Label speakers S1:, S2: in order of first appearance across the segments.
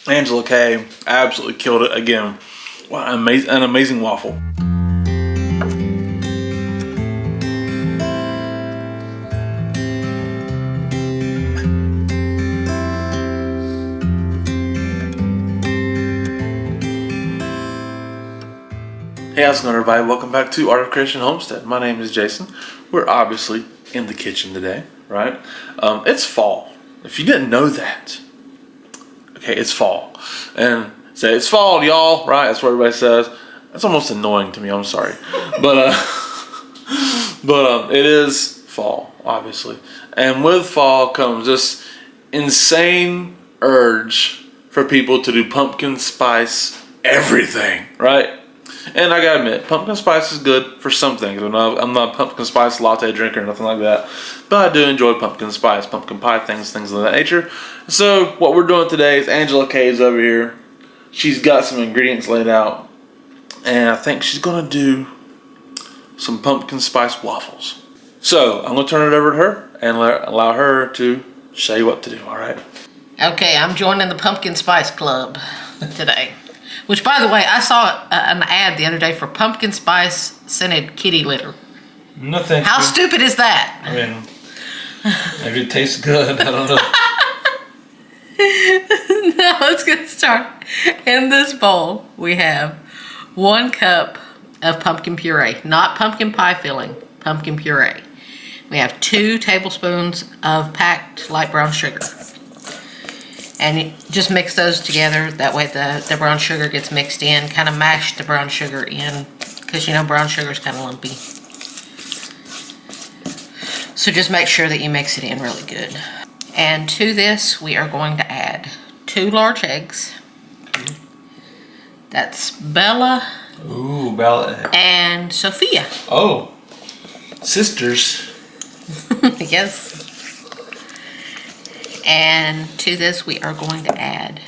S1: Angela Kay absolutely killed it again. Wow, an amazing waffle. Hey, how's it going, everybody? Welcome back to Art of Creation Homestead. My name is Jason. We're obviously in the kitchen today, right? It's fall. If you didn't know that, okay, it's fall. And say it's fall, y'all, right? That's what everybody says. That's almost annoying to me. I'm sorry, but it is fall, obviously. And with fall comes this insane urge for people to do pumpkin spice everything, right? And I gotta admit, pumpkin spice is good for some things. I'm not a pumpkin spice latte drinker or nothing like that, but I do enjoy pumpkin spice, pumpkin pie things of that nature. So what we're doing today is Angela Kay's over here. She's got some ingredients laid out, and I think she's gonna do some pumpkin spice waffles. So I'm gonna turn it over to her and allow her to show you what to do. All right?
S2: Okay, I'm joining the pumpkin spice club today. Which, by the way, I saw an ad the other day for pumpkin spice scented kitty litter.
S1: No, thank
S2: How
S1: you.
S2: stupid is that?
S1: I mean, maybe it tastes good. I don't know.
S2: Now let's get started. In this bowl, we have 1 cup of pumpkin puree, not pumpkin pie filling, pumpkin puree. We have 2 tablespoons of packed light brown sugar. And you just mix those together. That way the brown sugar gets mixed in. Kind of mash the brown sugar in, because you know brown sugar is kind of lumpy. So just make sure that you mix it in really good. And to this, we are going to add 2 large eggs. That's Bella.
S1: Ooh, Bella.
S2: And Sophia.
S1: Oh, sisters.
S2: Yes. And to this, we are going to add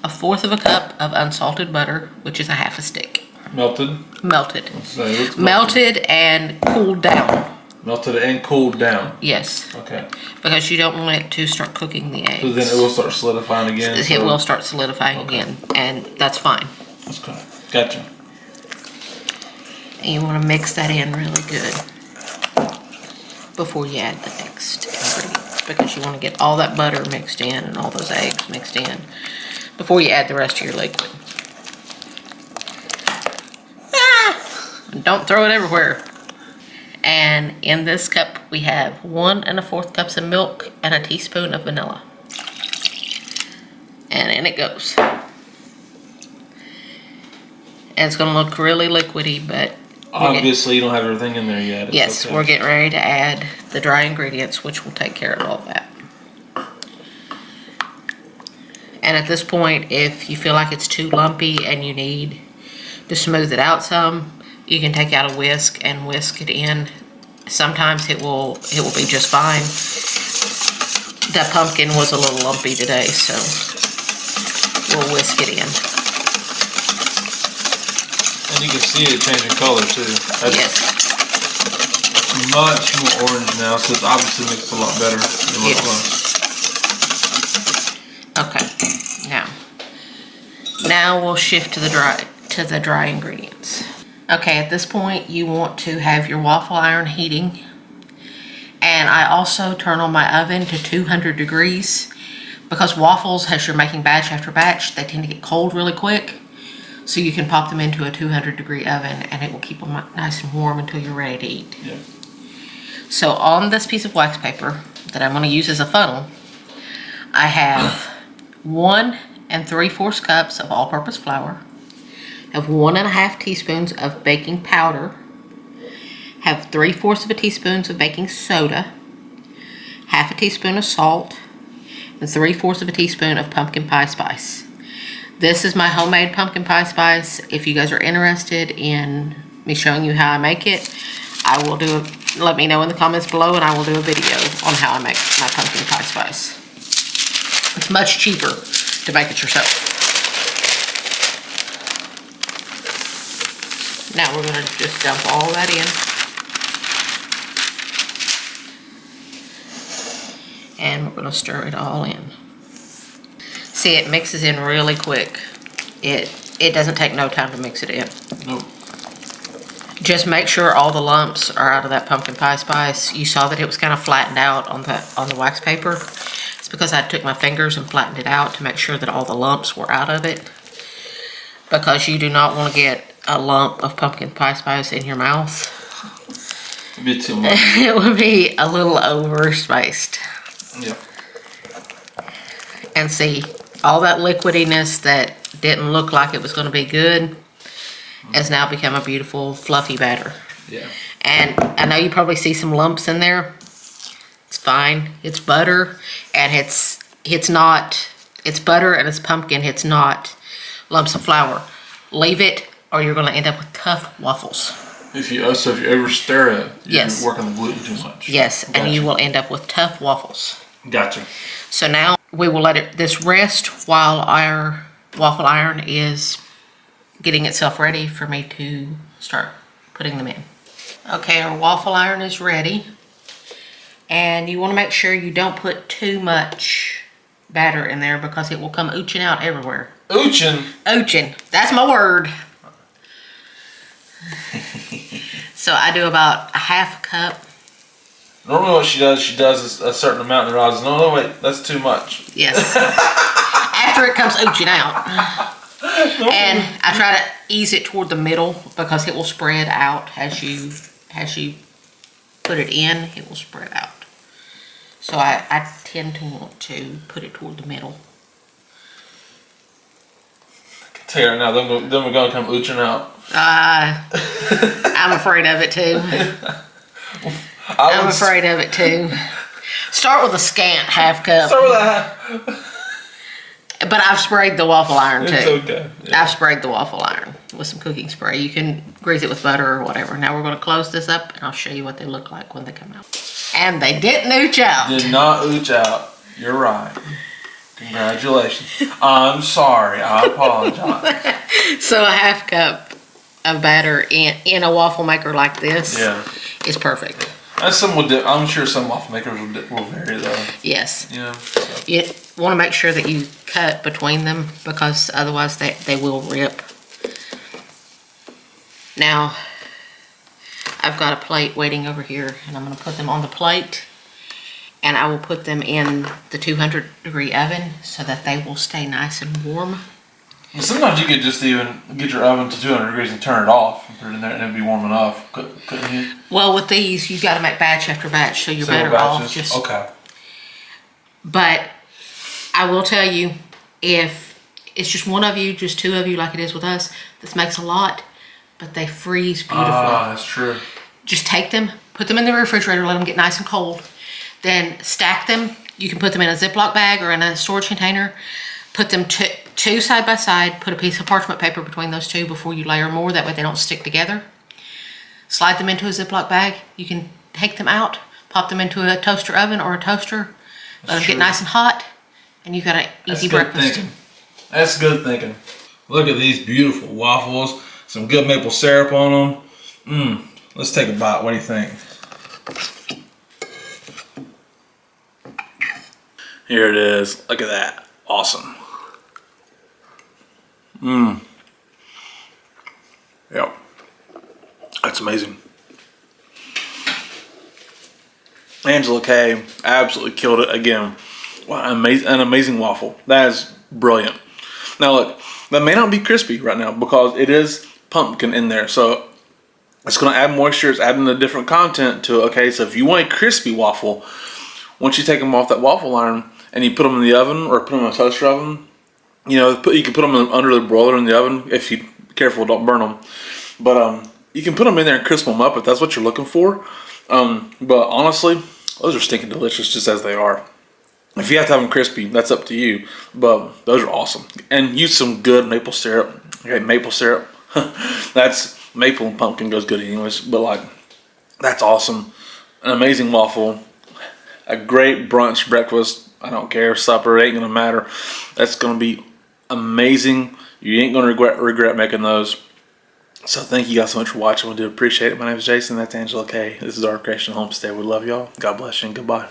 S2: 1/4 cup of unsalted butter, which is 1/2 stick.
S1: Melted.
S2: Melted.
S1: So
S2: Melted and cooled down.
S1: Melted and cooled down.
S2: Yes.
S1: Okay.
S2: Because you don't want it to start cooking the eggs.
S1: So then it will start solidifying again.
S2: It will start solidifying again, and that's fine.
S1: That's good. Gotcha.
S2: And you want to mix that in really good before you add the next ingredients, because you want to get all that butter mixed in and all those eggs mixed in before you add the rest of your liquid. And don't throw it everywhere. And in this cup, we have 1 1/4 cups of milk and a teaspoon of vanilla. And in it goes. And it's going to look really liquidy, but
S1: obviously you don't have everything in there yet. It's
S2: yes,
S1: okay.
S2: we're getting ready to add the dry ingredients, which will take care of all that. And at this point, if you feel like it's too lumpy and you need to smooth it out some, you can take out a whisk and whisk it in. Sometimes it will be just fine. That pumpkin was a little lumpy today, so we'll whisk it in.
S1: And you can see it changing color too. That's
S2: Yes.
S1: much more orange now, so it's obviously mixed a lot better than what it was.
S2: Okay. Now we'll shift to the dry ingredients. Okay, at this point you want to have your waffle iron heating. And I also turn on my oven to 200 degrees because waffles, as you're making batch after batch, they tend to get cold really quick. So you can pop them into a 200 degree oven and it will keep them nice and warm until you're ready to eat.
S1: Yeah.
S2: So on this piece of wax paper that I'm going to use as a funnel, I have 1 3/4 cups of all-purpose flour, have 1 1/2 teaspoons of baking powder, have 3/4 teaspoons of baking soda, 1/2 teaspoon of salt, and 3/4 teaspoon of pumpkin pie spice. This is my homemade pumpkin pie spice. If you guys are interested in me showing you how I make it, I will do it. Let me know in the comments below and I will do a video on how I make my pumpkin pie spice. It's much cheaper to make it yourself. Now we're going to just dump all that in. And we're going to stir it all in. See, it mixes in really quick. It doesn't take no time to mix it in.
S1: Nope.
S2: Just make sure all the lumps are out of that pumpkin pie spice. You saw that it was kind of flattened out on the wax paper. It's because I took my fingers and flattened it out to make sure that all the lumps were out of it. Because you do not want to get a lump of pumpkin pie spice in your mouth.
S1: It'd be too much.
S2: It would be a little over-spiced.
S1: Yep.
S2: And see, all that liquidiness that didn't look like it was going to be good has now become a beautiful fluffy batter.
S1: Yeah.
S2: And I know you probably see some lumps in there. It's fine. It's butter, and it's butter and it's pumpkin. It's not lumps of flour. Leave it, or you're going to end up with tough waffles.
S1: If you ever stir it, you're
S2: Yes.
S1: working the gluten too much.
S2: Yes,
S1: Gotcha.
S2: and you will end up with tough waffles.
S1: Gotcha.
S2: So now we will let this rest while our waffle iron is getting itself ready for me to start putting them in. Okay, our waffle iron is ready. And you want to make sure you don't put too much batter in there because it will come ooching out everywhere.
S1: Ooching?
S2: Ooching. That's my word. So I do about a half cup.
S1: Normally what she does a certain amount and realizes, no, wait, that's too much.
S2: Yes. After it comes ooching out. And I try to ease it toward the middle because it will spread out as you put it in, it will spread out. So I tend to want to put it toward the middle.
S1: I can tell you right now, then we're going to come ooching out.
S2: I'm afraid of it too. I'm afraid of it too. Start with a scant half cup.
S1: Start with that.
S2: But I've sprayed the waffle iron too.
S1: It's okay. Yeah.
S2: I've sprayed the waffle iron with some cooking spray. You can grease it with butter or whatever. Now we're going to close this up and I'll show you what they look like when they come out. And they didn't ooch out.
S1: Did not ooch out. You're right. Congratulations. I'm sorry. I apologize.
S2: So a half cup of batter in a waffle maker like this is perfect.
S1: As I'm sure some waffle makers will vary though.
S2: Yes.
S1: Yeah. So.
S2: You want to make sure that you cut between them because otherwise they will rip. Now, I've got a plate waiting over here and I'm going to put them on the plate and I will put them in the 200-degree oven so that they will stay nice and warm.
S1: Well, sometimes you could just even get your oven to 200 degrees and turn it off and put it in there and it'd be warm enough, couldn't you?
S2: Well, with these, you've got to make batch after batch, so you're better off just...
S1: Okay.
S2: But I will tell you, if it's just one of you, just two of you like it is with us, this makes a lot, but they freeze beautifully.
S1: Ah, that's true.
S2: Just take them, put them in the refrigerator, let them get nice and cold. Then stack them. You can put them in a Ziploc bag or in a storage container. Put them two side by side. Put a piece of parchment paper between those two before you layer more. That way they don't stick together. Slide them into a Ziploc bag. You can take them out, pop them into a toaster oven or a toaster. Let them get nice and hot, and you've got an easy breakfast.
S1: That's good thinking. Look at these beautiful waffles. Some good maple syrup on them. Let's take a bite. What do you think? Here it is. Look at that. Awesome. Yep. That's amazing. Angela Kay absolutely killed it again. What an amazing waffle. That is brilliant. Now look, that may not be crispy right now because it is pumpkin in there. So it's going to add moisture. It's adding a different content to it. Okay, so if you want a crispy waffle, once you take them off that waffle iron and you put them in the oven or put them in a toaster oven, you know, you can put them under the broiler in the oven if you're careful, don't burn them. But you can put them in there and crisp them up if that's what you're looking for. But honestly, those are stinking delicious just as they are. If you have to have them crispy, that's up to you. But those are awesome. And use some good maple syrup. Okay, maple syrup. That's maple and pumpkin goes good anyways. But like, that's awesome. An amazing waffle. A great brunch, breakfast. I don't care. Supper, it ain't gonna matter. That's gonna be amazing. You ain't gonna regret making those. So thank you guys so much for watching. We do appreciate it. My name is Jason. That's Angela Kay. This is our Creation Homestead. We love y'all. God bless you and goodbye.